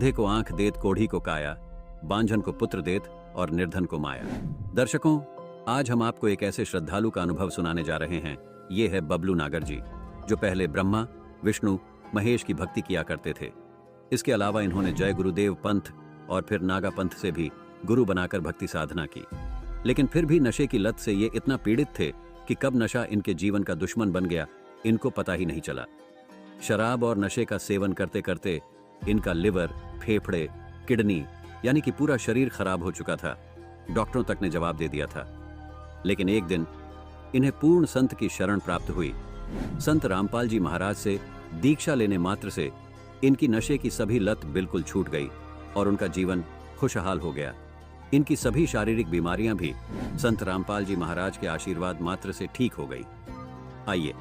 अंधे को आंख देत, कोढ़ी को काया, बांझन को पुत्र देत और निर्धन को माया। दर्शकों, आज हम आपको एक ऐसे श्रद्धालु का अनुभव सुनाने जा रहे हैं। ये है बबलू नागर जी, जो पहले ब्रह्मा, विष्णु, महेश की भक्ति किया करते थे। इसके अलावा इन्होंने जय गुरुदेव पंथ और फिर नागा पंथ से भी गुरु बनाकर भक्ति साधना की। लेकिन फिर भी नशे की लत से ये इतना पीड़ित थे कि कब नशा इनके जीवन का दुश्मन बन गया, इनको पता ही नहीं चला। शराब और नशे का सेवन करते करते इनका लिवर, फेफड़े, किडनी यानी कि पूरा शरीर खराब हो चुका था। डॉक्टरों तक ने जवाब दे दिया था। लेकिन एक दिन इन्हें पूर्ण संत की शरण प्राप्त हुई। संत रामपाल जी महाराज से दीक्षा लेने मात्र से इनकी नशे की सभी लत बिल्कुल छूट गई और उनका जीवन खुशहाल हो गया। इनकी सभी शारीरिक बीमारियां भी संत रामपाल जी महाराज के आशीर्वाद मात्र से ठीक हो गई। आइए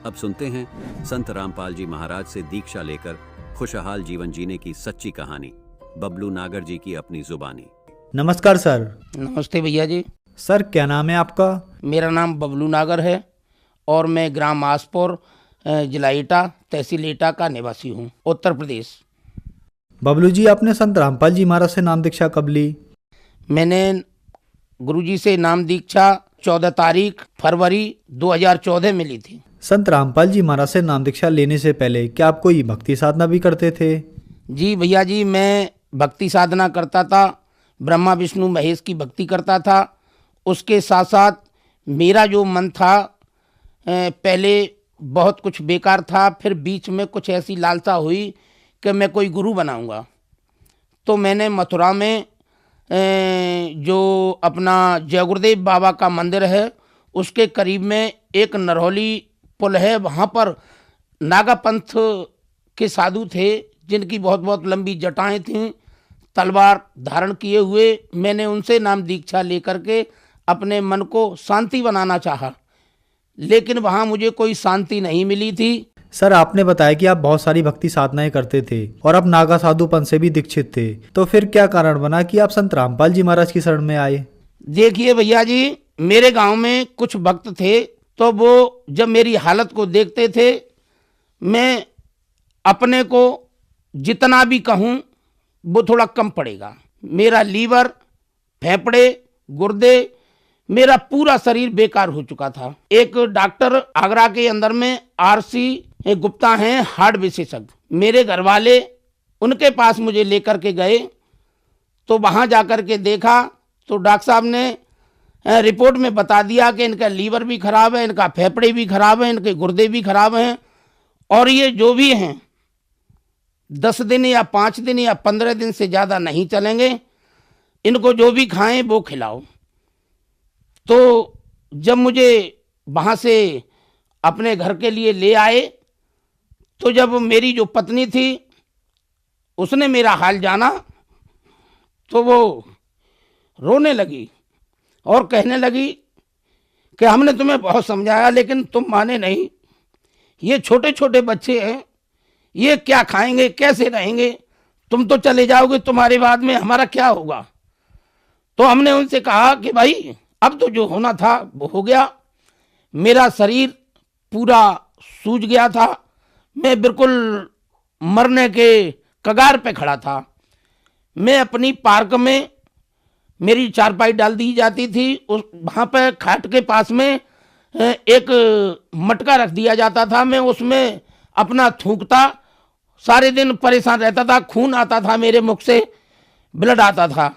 अब सुनते हैं संत रामपाल जी महाराज से दीक्षा लेकर खुशहाल जीवन जीने की सच्ची कहानी, बबलू नागर जी की अपनी जुबानी। नमस्कार सर। नमस्ते भैया जी। सर क्या नाम है आपका? मेरा नाम बबलू नागर है और मैं ग्राम आसपुर, जिला एटा, तहसील एटा का निवासी हूँ, उत्तर प्रदेश। बबलू जी, आपने संत रामपाल जी महाराज से नाम दीक्षा कब ली? मैंने गुरुजी से नाम दीक्षा 14 तारीख फरवरी 2014 में ली थी। संत रामपाल जी महाराज से नाम दीक्षा लेने से पहले क्या आप कोई भक्ति साधना भी करते थे? जी भैया जी, मैं भक्ति साधना करता था। ब्रह्मा, विष्णु, महेश की भक्ति करता था। उसके साथ साथ मेरा जो मन था, पहले बहुत कुछ बेकार था, फिर बीच में कुछ ऐसी लालसा हुई कि मैं कोई गुरु बनाऊंगा। तो मैंने मथुरा में जो अपना जय गुरुदेव बाबा का मंदिर है, उसके करीब में एक नरहौली पुल है, वहाँ पर नागा पंथ के साधु थे जिनकी बहुत बहुत लंबी जटाएं थीं, तलवार धारण किए हुए। मैंने उनसे नाम दीक्षा लेकर के अपने मन को शांति बनाना चाहा, लेकिन वहाँ मुझे कोई शांति नहीं मिली थी। सर, आपने बताया कि आप बहुत सारी भक्ति साधनाएं करते थे और आप नागा साधुपन से भी दीक्षित थे, तो फिर क्या कारण बना कि आप संत रामपाल जी महाराज की शरण में आए? देखिए भैया जी, मेरे गांव में कुछ भक्त थे, तो वो जब मेरी हालत को देखते थे, मैं अपने को जितना भी कहूँ वो थोड़ा कम पड़ेगा। मेरा लीवर, फेफड़े, गुर्दे, मेरा पूरा शरीर बेकार हो चुका था। एक डॉक्टर आगरा के अंदर में RC गुप्ता हैं, हार्ट विशेषज्ञ, मेरे घर वाले उनके पास मुझे लेकर के गए। तो वहाँ जाकर के देखा तो डॉक्टर साहब ने रिपोर्ट में बता दिया कि इनका लीवर भी खराब है, इनका फेफड़े भी खराब है, इनके गुर्दे भी खराब हैं, और ये जो भी हैं 10 दिन या 5 दिन या 15 दिन से ज़्यादा नहीं चलेंगे, इनको जो भी खाएं वो खिलाओ। तो जब मुझे वहाँ से अपने घर के लिए ले आए, तो जब मेरी जो पत्नी थी उसने मेरा हाल जाना, तो वो रोने लगी और कहने लगी कि हमने तुम्हें बहुत समझाया लेकिन तुम माने नहीं। ये छोटे छोटे बच्चे हैं, ये क्या खाएंगे, कैसे रहेंगे, तुम तो चले जाओगे, तुम्हारे बाद में हमारा क्या होगा। तो हमने उनसे कहा कि भाई अब तो जो होना था वो हो गया। मेरा शरीर पूरा सूज गया था, मैं बिल्कुल मरने के कगार पे खड़ा था। मैं अपनी पार्क में, मेरी चारपाई डाल दी जाती थी, उस वहाँ पे खाट के पास में एक मटका रख दिया जाता था। मैं उसमें अपना थूकता, सारे दिन परेशान रहता था, खून आता था मेरे मुख से, ब्लड आता था।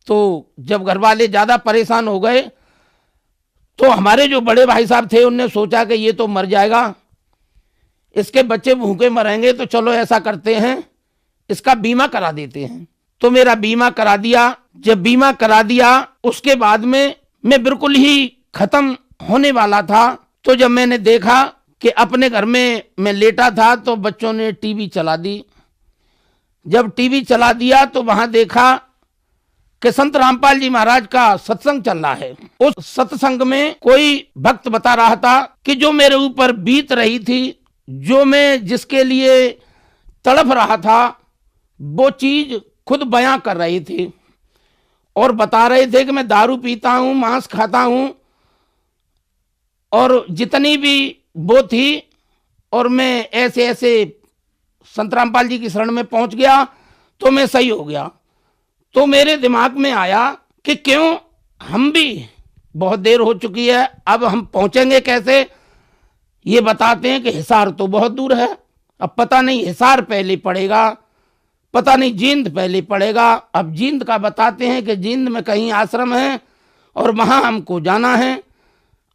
तो जब घर वाले ज़्यादा परेशान हो गए तो हमारे जो बड़े भाई साहब थे उनने सोचा कि ये तो मर जाएगा, इसके बच्चे भूखे मरेंगे, तो चलो ऐसा करते हैं, इसका बीमा करा देते हैं। तो मेरा बीमा करा दिया। जब बीमा करा दिया उसके बाद में मैं बिल्कुल ही खत्म होने वाला था। तो जब मैंने देखा कि अपने घर में मैं लेटा था तो बच्चों ने टीवी चला दी। जब टीवी चला दिया तो वहां देखा कि संत रामपाल जी महाराज का सत्संग चल रहा है। उस सत्संग में कोई भक्त बता रहा था कि जो मेरे ऊपर बीत रही थी, जो मैं जिसके लिए तड़प रहा था, वो चीज खुद बयां कर रहे थे और बता रहे थे कि मैं दारू पीता हूं, मांस खाता हूं, और जितनी भी वो थी, और मैं ऐसे ऐसे संत रामपाल जी की शरण में पहुंच गया। तो मैं सही हो गया। तो मेरे दिमाग में आया कि क्यों हम भी, बहुत देर हो चुकी है, अब हम पहुंचेंगे कैसे। ये बताते हैं कि हिसार तो बहुत दूर है, अब पता नहीं हिसार पहले पड़ेगा, पता नहीं जींद पहले पड़ेगा। अब जींद का बताते हैं कि जींद में कहीं आश्रम है और वहां हमको जाना है।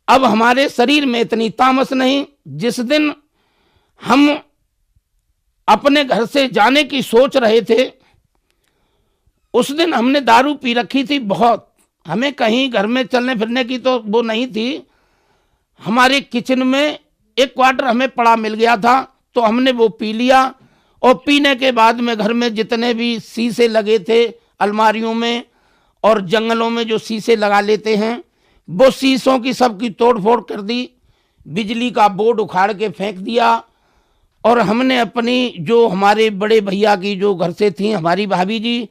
अब हमारे शरीर में इतनी तामस नहीं। जिस दिन हम अपने घर से जाने की सोच रहे थे उस दिन हमने दारू पी रखी थी बहुत। हमें कहीं घर में चलने फिरने की तो वो नहीं थी। हमारे किचन में एक क्वार्टर हमें पड़ा मिल गया था, तो हमने वो पी लिया। और पीने के बाद में घर में जितने भी शीशे लगे थे अलमारियों में और जंगलों में जो शीशे लगा लेते हैं, वो शीशों की सबकी तोड़ फोड़ कर दी। बिजली का बोर्ड उखाड़ के फेंक दिया। और हमने अपनी जो हमारे बड़े भैया की जो घर से थी हमारी भाभी जी,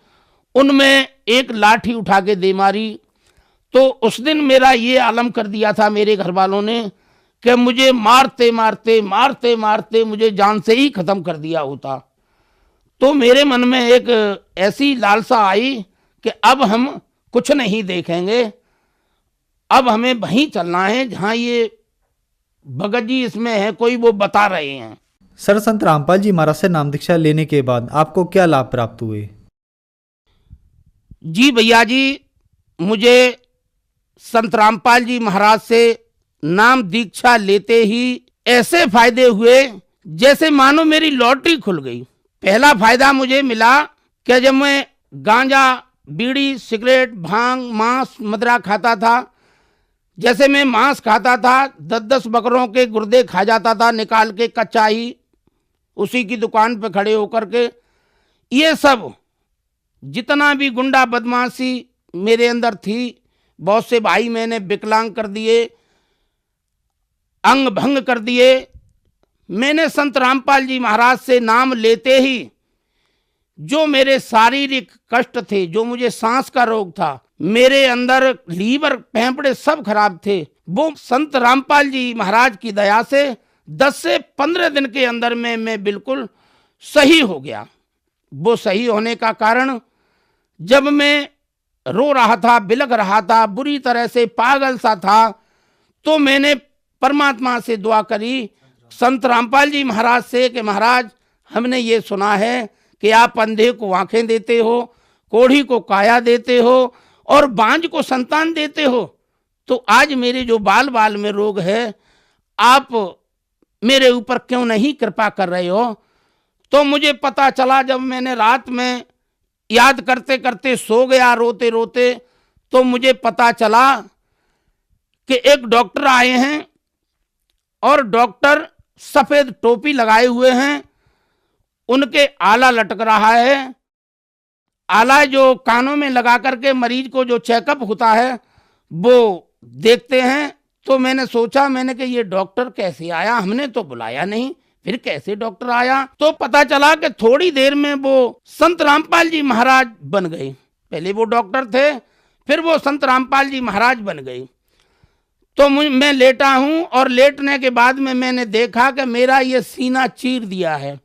उनमें एक लाठी उठा के दे मारी। तो उस दिन मेरा ये आलम कर दिया था मेरे घर वालों ने कि मुझे मारते मारते मारते मारते मुझे जान से ही खत्म कर दिया होता। तो मेरे मन में एक ऐसी लालसा आई कि अब हम कुछ नहीं देखेंगे, अब हमें वहीं चलना है जहां ये भगत जी इसमें है कोई, वो बता रहे हैं। सर, संत रामपाल जी महाराज से नाम दीक्षा लेने के बाद आपको क्या लाभ प्राप्त हुए? जी भैया जी, मुझे संत रामपाल जी महाराज से नाम दीक्षा लेते ही ऐसे फायदे हुए जैसे मानो मेरी लॉटरी खुल गई। पहला फायदा मुझे मिला कि जब मैं गांजा, बीड़ी, सिगरेट, भांग, मांस, मदिरा खाता था, जैसे मैं मांस खाता था 10-10 बकरों के गुर्दे खा जाता था निकाल के कच्चा ही, उसी की दुकान पे खड़े होकर के। ये सब जितना भी गुंडा बदमाशी मेरे अंदर थी, बहुत से भाई मैंने विकलांग कर दिए, अंग भंग कर दिए। मैंने संत रामपाल जी महाराज से नाम लेते ही जो मेरे शारीरिक कष्ट थे, जो मुझे सांस का रोग था, मेरे अंदर लीवर, फेफड़े सब खराब थे, वो संत रामपाल जी महाराज की दया से 10 से 15 दिन के अंदर में मैं बिल्कुल सही हो गया। वो सही होने का कारण, जब मैं रो रहा था, बिलख रहा था, बुरी तरह से पागल सा था, तो मैंने परमात्मा से दुआ करी, संत रामपाल जी महाराज से कि महाराज, हमने ये सुना है कि आप अंधे को आंखें देते हो, कोढ़ी को काया देते हो और बांझ को संतान देते हो, तो आज मेरे जो बाल बाल में रोग है, आप मेरे ऊपर क्यों नहीं कृपा कर रहे हो। तो मुझे पता चला, जब मैंने रात में याद करते करते सो गया रोते रोते, तो मुझे पता चला कि एक डॉक्टर आए हैं और डॉक्टर सफेद टोपी लगाए हुए हैं, उनके आला लटक रहा है। आला जो कानों में लगा करके मरीज को जो चेकअप होता है वो देखते हैं। तो मैंने सोचा, मैंने कि ये डॉक्टर कैसे आया, हमने तो बुलाया नहीं, फिर कैसे डॉक्टर आया। तो पता चला कि थोड़ी देर में वो संत रामपाल जी महाराज बन गए। पहले वो डॉक्टर थे, फिर वो संत रामपाल जी महाराज बन गए। तो मैं लेटा हूं और लेटने के बाद में मैंने देखा कि मेरा ये सीना चीर दिया है।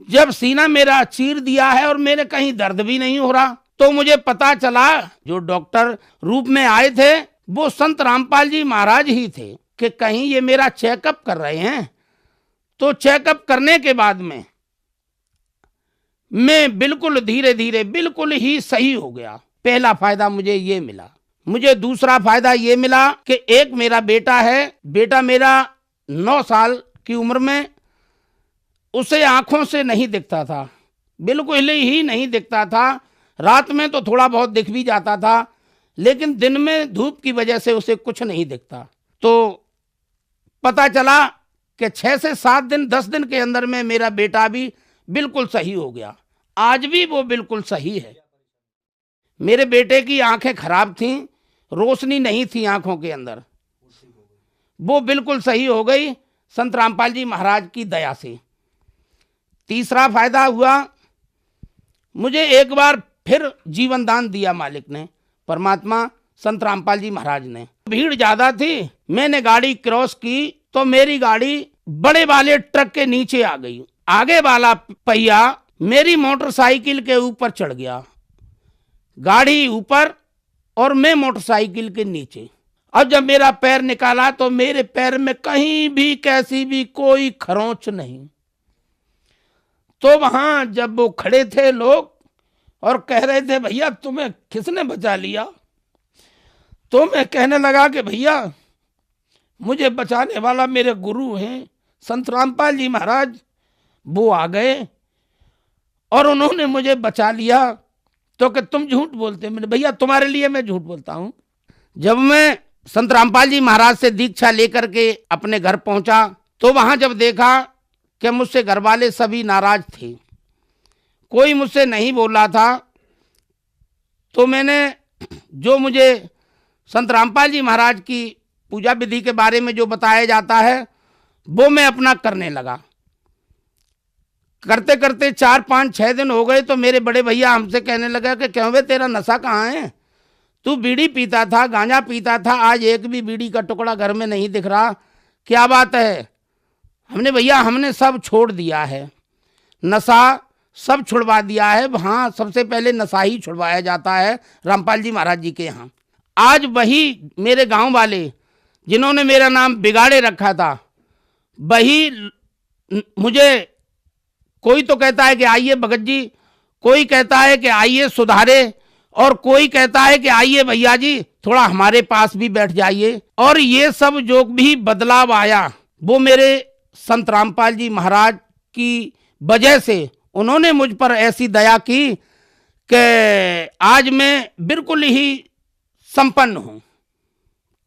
जब सीना मेरा चीर दिया है और मेरे कहीं दर्द भी नहीं हो रहा, तो मुझे पता चला जो डॉक्टर रूप में आए थे वो संत रामपाल जी महाराज ही थे कि कहीं ये मेरा चेकअप कर रहे हैं। तो चेकअप करने के बाद में मैं बिल्कुल धीरे धीरे बिल्कुल ही सही हो गया। पहला फायदा मुझे ये मिला। मुझे दूसरा फायदा ये मिला कि एक मेरा बेटा है, बेटा मेरा 9 साल की उम्र में, उसे आंखों से नहीं दिखता था, बिल्कुल ही नहीं दिखता था। रात में तो थोड़ा बहुत दिख भी जाता था, लेकिन दिन में धूप की वजह से उसे कुछ नहीं दिखता। तो पता चला कि 6 से 7 दिन 10 दिन के अंदर में मेरा बेटा भी बिल्कुल सही हो गया। आज भी वो बिल्कुल सही है। मेरे बेटे की आंखें खराब थीं, रोशनी नहीं थी आंखों के अंदर, वो बिल्कुल सही हो गई संत रामपाल जी महाराज की दया से। तीसरा फायदा हुआ, मुझे एक बार फिर जीवन दान दिया मालिक ने, परमात्मा संत रामपाल जी महाराज ने। भीड़ ज्यादा थी, मैंने गाड़ी क्रॉस की तो मेरी गाड़ी बड़े वाले ट्रक के नीचे आ गई। आगे वाला पहिया मेरी मोटरसाइकिल के ऊपर चढ़ गया, गाड़ी ऊपर और मैं मोटरसाइकिल के नीचे। और जब मेरा पैर निकाला तो मेरे पैर में कहीं भी कैसी भी कोई खरोंच नहीं। तो वहां जब वो खड़े थे लोग और कह रहे थे भैया तुम्हें किसने बचा लिया, तो मैं कहने लगा कि भैया मुझे बचाने वाला मेरे गुरु हैं संत रामपाल जी महाराज, वो आ गए और उन्होंने मुझे बचा लिया। तो कि तुम झूठ बोलते। मैंने भैया तुम्हारे लिए मैं झूठ बोलता हूं। जब मैं संत रामपाल जी महाराज से दीक्षा लेकर के अपने घर पहुंचा तो वहां जब देखा कि मुझसे घर वाले सभी नाराज थे, कोई मुझसे नहीं बोल रहा था, तो मैंने जो मुझे संत रामपाल जी महाराज की पूजा विधि के बारे में जो बताया जाता है वो मैं अपना करने लगा। करते करते 4, 5, 6 दिन हो गए तो मेरे बड़े भैया हमसे कहने लगा कि क्यों बे तेरा नशा कहाँ है, तू बीड़ी पीता था, गांजा पीता था, आज एक भी बीड़ी का टुकड़ा घर में नहीं दिख रहा, क्या बात है। हमने भैया हमने सब छोड़ दिया है, नशा सब छुड़वा दिया है। हाँ, सबसे पहले नशा ही छुड़वाया जाता है रामपाल जी महाराज जी के यहाँ। आज वही मेरे गांव वाले जिन्होंने मेरा नाम बिगाड़े रखा था, वही मुझे कोई तो कहता है कि आइए भगत जी, कोई कहता है कि आइए सुधारे, और कोई कहता है कि आइए भैया जी थोड़ा हमारे पास भी बैठ जाइए। और ये सब जो भी बदलाव आया वो मेरे संत रामपाल जी महाराज की वजह से, उन्होंने मुझ पर ऐसी दया की कि आज मैं बिल्कुल ही संपन्न हूं।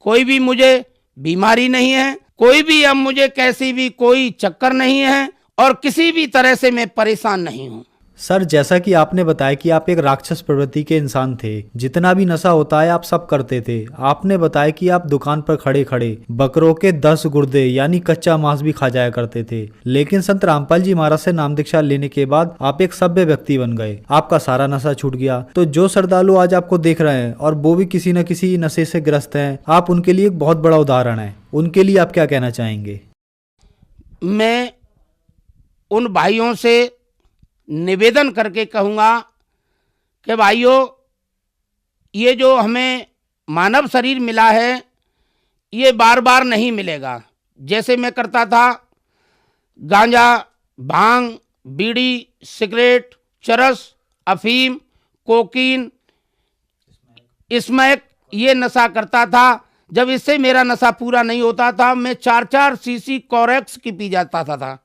कोई भी मुझे बीमारी नहीं है, कोई भी अब मुझे कैसी भी कोई चक्कर नहीं है और किसी भी तरह से मैं परेशान नहीं हूं। सर, जैसा कि आपने बताया कि आप एक राक्षस प्रवृत्ति के इंसान थे, जितना भी नशा होता है आप सब करते थे। आपने बताया कि आप दुकान पर खड़े खड़े बकरों के 10 गुर्दे यानी कच्चा मांस भी खा जाया करते थे, लेकिन संत रामपाल जी महाराज से नाम दीक्षा लेने के बाद आप एक सभ्य व्यक्ति बन गए, आपका सारा नशा छूट गया। तो जो श्रद्धालु आज आपको देख रहे हैं और वो भी किसी न किसी नशे से ग्रस्त हैं, आप उनके लिए एक बहुत बड़ा उदाहरण है। उनके लिए आप क्या कहना चाहेंगे? मैं उन भाइयों से निवेदन करके कहूँगा कि भाइयों, ये जो हमें मानव शरीर मिला है ये बार बार नहीं मिलेगा। जैसे मैं करता था गांजा, भांग, बीड़ी, सिगरेट, चरस, अफीम, कोकीन, स्मैक, ये नशा करता था। जब इससे मेरा नशा पूरा नहीं होता था मैं 4-4 सीसी कोरेक्स की पी जाता था।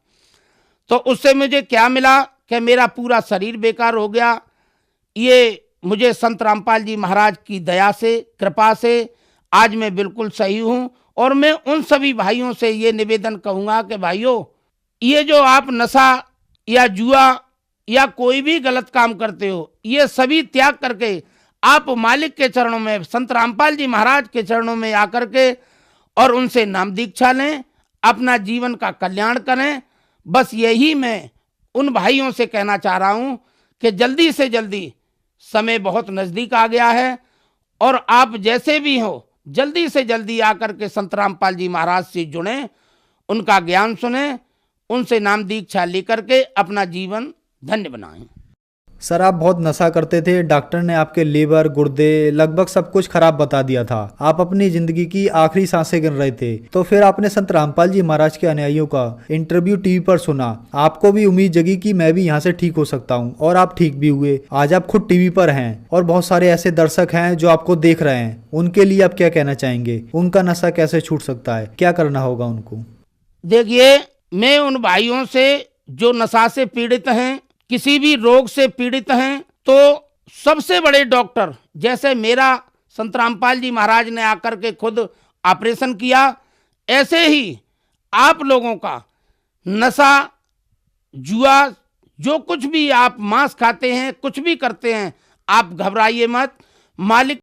तो उससे मुझे क्या मिला कि मेरा पूरा शरीर बेकार हो गया। ये मुझे संत रामपाल जी महाराज की दया से, कृपा से आज मैं बिल्कुल सही हूँ। और मैं उन सभी भाइयों से ये निवेदन कहूँगा कि भाइयों, ये जो आप नशा या जुआ या कोई भी गलत काम करते हो, ये सभी त्याग करके आप मालिक के चरणों में, संत रामपाल जी महाराज के चरणों में आकर के और उनसे नाम दीक्षा लें, अपना जीवन का कल्याण करें। बस यही मैं उन भाइयों से कहना चाह रहा हूं कि जल्दी से जल्दी, समय बहुत नज़दीक आ गया है और आप जैसे भी हो जल्दी से जल्दी आकर के संत रामपाल जी महाराज से जुड़ें, उनका ज्ञान सुने, उनसे नाम दीक्षा लेकर के अपना जीवन धन्य बनाएं। सर, आप बहुत नशा करते थे, डॉक्टर ने आपके लीवर, गुर्दे, लगभग सब कुछ खराब बता दिया था। आप अपनी जिंदगी की आखिरी सांसें गिन रहे थे, तो फिर आपने संत रामपाल जी महाराज के अनुयायियों का इंटरव्यू टीवी पर सुना। आपको भी उम्मीद जगी कि मैं भी यहाँ से ठीक हो सकता हूँ, और आप ठीक भी हुए। आज आप खुद टीवी पर हैं और बहुत सारे ऐसे दर्शक हैं जो आपको देख रहे हैं। उनके लिए आप क्या कहना चाहेंगे? उनका नशा कैसे छूट सकता है? क्या करना होगा उनको? देखिए, मैं उन भाइयों से जो नशा से पीड़ित हैं, किसी भी रोग से पीड़ित हैं, तो सबसे बड़े डॉक्टर जैसे मेरा संत रामपाल जी महाराज ने आकर के खुद ऑपरेशन किया, ऐसे ही आप लोगों का नशा, जुआ, जो कुछ भी आप मांस खाते हैं, कुछ भी करते हैं, आप घबराइए मत। मालिक